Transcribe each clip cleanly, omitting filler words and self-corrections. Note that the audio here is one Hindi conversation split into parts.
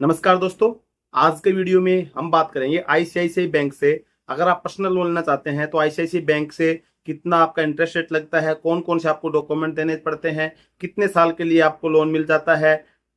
नमस्कार दोस्तों। आज के वीडियो में हम बात करेंगे आईसीआईसीआई बैंक से। अगर आप पर्सनल लोन लेना चाहते हैं तो आईसीआईसीआई बैंक से कितना आपका इंटरेस्ट रेट लगता है, कौन कौन से आपको डॉक्यूमेंट देने पड़ते हैं, कितने साल के लिए आपको लोन मिल जाता है,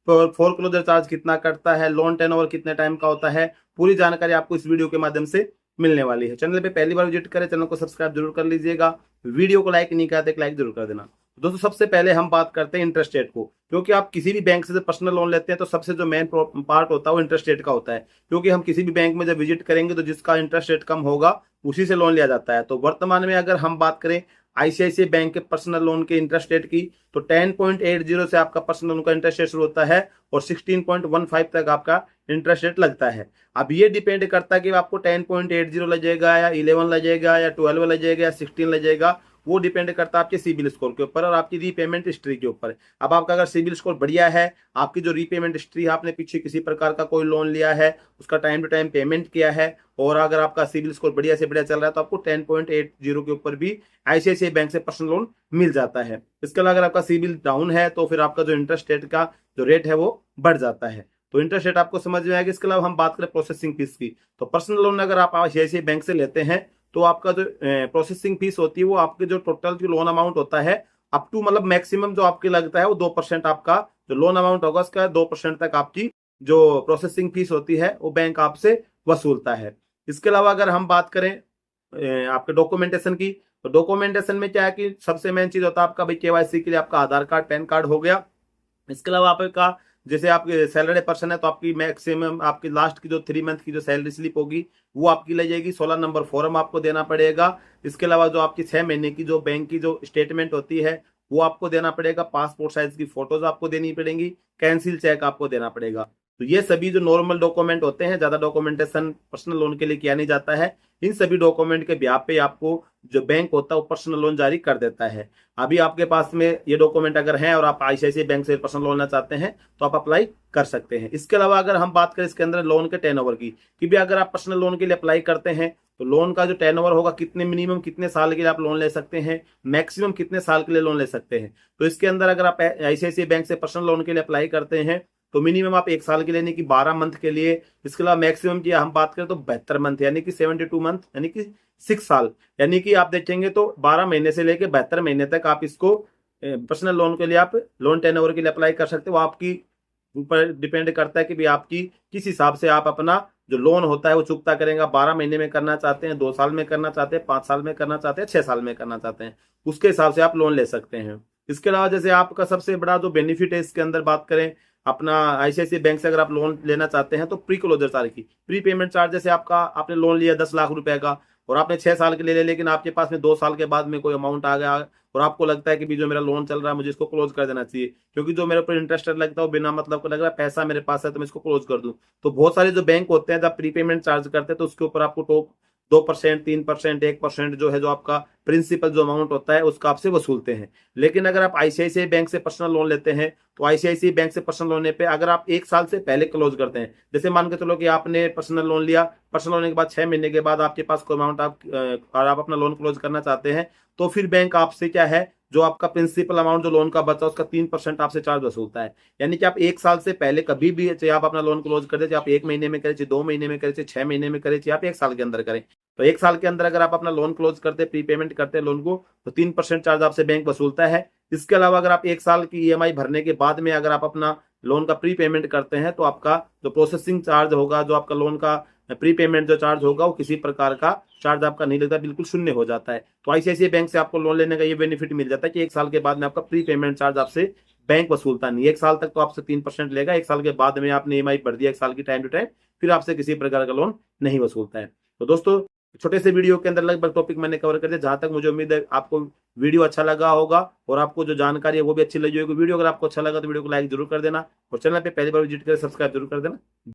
फोरक्लोजर चार्ज कितना कटता है, लोन टेनओवर कितने टाइम का होता है, पूरी जानकारी आपको इस वीडियो के माध्यम से मिलने वाली है। चैनल पे पहली बार विजिट करें, चैनल को सब्सक्राइब जरूर कर लीजिएगा। वीडियो को लाइक नहीं करते, लाइक जरूर कर देना। दोस्तों, सबसे पहले हम बात करते हैं इंटरेस्ट रेट को, क्योंकि आप किसी भी बैंक से जब पर्सनल लोन लेते हैं तो सबसे जो मेन पार्ट होता है वो इंटरेस्ट रेट का होता है। क्योंकि हम किसी भी बैंक में जब विजिट करेंगे तो जिसका इंटरेस्ट रेट कम होगा उसी से लोन लिया जाता है। तो वर्तमान में अगर हम बात करें आईसीआईसीआई बैंक के पर्सनल लोन के इंटरेस्ट रेट की, तो 10.80 से आपका पर्सनल लोन का इंटरेस्ट रेट शुरू होता है और 16.15 तक आपका इंटरेस्ट रेट लगता है। अब ये डिपेंड करता है कि आपको 10.80 लगेगा या 11 लगेगा या 12 लगेगा या 16 लगेगा। वो डिपेंड करता है आपके सिबिल स्कोर के ऊपर और आपकी रीपेमेंट हिस्ट्री के ऊपर। अब आपका अगर सिबिल स्कोर बढ़िया है, आपकी जो रीपेमेंट हिस्ट्री है, आपने पीछे किसी प्रकार का कोई लोन लिया है, उसका टाइम टू टाइम पेमेंट किया है, और अगर आपका सिबिल स्कोर बढ़िया से बढ़िया चल रहा है तो आपको 10.80 के ऊपर भी आईसीआईसीआई बैंक से पर्सनल लोन मिल जाता है। इसके अलावा अगर आपका सिबिल डाउन है तो फिर आपका जो इंटरेस्ट रेट का जो रेट है वो बढ़ जाता है। तो इंटरेस्ट रेट आपको समझ में आएगा। इसके अलावा हम बात करें प्रोसेसिंग फीस की, तो पर्सनल लोन अगर आप आईसीआईसीआई बैंक से लेते हैं तो आपका जो प्रोसेसिंग फीस होती है वो आपके जो टोटल जो लोन अमाउंट होता है अप टू मतलब मैक्सिमम जो आपके लगता है वो 2% आपका जो लोन अमाउंट होगा उसका 2% तक आपकी जो प्रोसेसिंग फीस होती है वो बैंक आपसे वसूलता है। इसके अलावा अगर हम बात करें आपके डॉक्यूमेंटेशन की, तो डॉक्यूमेंटेशन में क्या है कि सबसे मेन चीज होता है आपका भाई केवाईसी के लिए आपका आधार कार्ड पैन कार्ड हो गया। इसके अलावा आपका जैसे आप सैलरी पर्सन है तो आपकी मैक्सिमम आपकी लास्ट की जो 3 मंथ की जो सैलरी स्लिप होगी वो आपकी ले जाएगी। 16 नंबर फॉर्म आपको देना पड़ेगा। इसके अलावा जो आपकी 6 महीने की जो बैंक की जो स्टेटमेंट होती है वो आपको देना पड़ेगा। पासपोर्ट साइज की फोटोज आपको देनी पड़ेंगी। कैंसिल चेक आपको देना पड़ेगा। तो ये सभी जो नॉर्मल डॉक्यूमेंट होते हैं, ज्यादा डॉक्यूमेंटेशन पर्सनल लोन के लिए किया नहीं जाता है। इन सभी डॉक्यूमेंट के ब्याह पे आपको जो बैंक होता है वो पर्सनल लोन जारी कर देता है। अभी आपके पास में ये डॉक्यूमेंट अगर हैं और आप आईसीआईसीआई बैंक से पर्सनल लोन लेना चाहते हैं तो आप अप्लाई कर सकते हैं। इसके अलावा अगर हम बात करें इसके अंदर लोन के टेनओवर की, कि भी अगर आप पर्सनल लोन के लिए अप्लाई करते हैं तो लोन का जो टेनओवर होगा, कितने मिनिमम कितने साल के लिए आप लोन ले सकते हैं, मैक्सिमम कितने साल के लिए लोन ले सकते हैं। तो इसके अंदर अगर आप आईसीआईसीआई बैंक से पर्सनल लोन के लिए अप्लाई करते हैं तो मिनिमम आप 1 साल के लिए यानी कि 12 मंथ के लिए, इसके अलावा मैक्सिमम की हम बात करें तो 72 मंथ यानी कि 72 मंथ यानी कि 6 साल, यानी कि आप देखेंगे तो 12 महीने से लेकर 72 महीने तक आप इसको पर्सनल लोन के लिए आप लोन टेनओवर के लिए अप्लाई कर सकते हो। वो आपकी ऊपर डिपेंड करता है कि भी आपकी किस हिसाब से आप अपना जो लोन होता है वो चुकता करेंगे। 12 महीने में करना चाहते हैं, 2 साल में करना चाहते हैं, 5 साल में करना चाहते हैं, 6 साल में करना चाहते हैं, उसके हिसाब से आप लोन ले सकते हैं। इसके अलावा जैसे आपका सबसे बड़ा जो बेनिफिट है इसके अंदर बात करें अपना आईसीआईसीआई बैंक से, अगर आप लोन लेना चाहते हैं तो प्री क्लोजर चार्ज की प्री पेमेंट चार्ज, जैसे आपका आपने लोन लिया 10 लाख रुपए का और आपने 6 साल के लिए लेकिन आपके पास में 2 साल के बाद में कोई अमाउंट आ गया और आपको लगता है कि भी जो मेरा लोन चल रहा है मुझे इसको क्लोज कर देना चाहिए, क्योंकि जो मेरे ऊपर इंटरेस्ट लगता है वो बिना मतलब को लग रहा है, पैसा मेरे पास है तो मैं इसको क्लोज कर दूं। तो बहुत सारे जो बैंक होते हैं जब प्रीपेमेंट चार्ज करते हैं तो उसके ऊपर आपको टोक 2%, 3%, 1% जो है जो आपका प्रिंसिपल जो अमाउंट होता है उसका आपसे वसूलते हैं। लेकिन अगर आप आईसीआईसीआई बैंक से पर्सनल लोन लेते हैं तो आईसीआईसीआई बैंक से पर्सनल लोन पे अगर आप 1 साल से पहले क्लोज करते हैं, जैसे मान के चलो कि आपने पर्सनल लोन लिया, पर्सनल लोन के बाद 6 महीने के बाद आपके पास कोई अमाउंट और आप अपना लोन क्लोज करना चाहते हैं तो फिर बैंक आपसे क्या है, जो आपका प्रिंसिपल अमाउंट जो लोन का बचा उसका 3% आपसे चार्ज वसूलता है। यानी कि आप 1 साल से पहले कभी भी चाहे आप अपना लोन क्लोज कर दे, चाहे आप 1 महीने में करें, चाहे 2 महीने में करें, चाहे 6 महीने में करें, चाहे आप 1 साल के अंदर करें, तो 1 साल के अंदर अगर आप अपना लोन क्लोज करते प्रीपेमेंट करते हैं लोन को तो 3% चार्ज आपसे बैंक वसूलता है। इसके अलावा अगर आप 1 साल की ईएमआई भरने के बाद में अगर आप अपना लोन का प्री पेमेंट करते हैं तो आपका जो प्रोसेसिंग चार्ज होगा, जो आपका लोन का प्री पेमेंट जो चार्ज होगा वो किसी प्रकार का चार्ज आपका नहीं लगता, बिल्कुल शून्य हो जाता है। तो आईसीआईसीआई बैंक से आपको लोन लेने का ये बेनिफिट मिल जाता है कि 1 साल के बाद में आपका प्री पेमेंट चार्ज आपसे बैंक वसूलता नहीं। 1 साल तक तो आपसे 3% लेगा, 1 साल के बाद में आपने ईएमआई भर दिया 1 साल की टाइम टू टाइम, फिर आपसे किसी प्रकार का लोन नहीं वसूलता है। तो दोस्तों, छोटे से वीडियो के अंदर लगभग टॉपिक मैंने कवर कर दिया। जहां तक मुझे उम्मीद है आपको वीडियो अच्छा लगा होगा और आपको जो जानकारी है वो भी अच्छी लगी होगी। वीडियो अगर आपको अच्छा लगा तो वीडियो को लाइक जरूर कर देना और चैनल पे पहली बार विजिट करें सब्सक्राइब जरूर कर देना।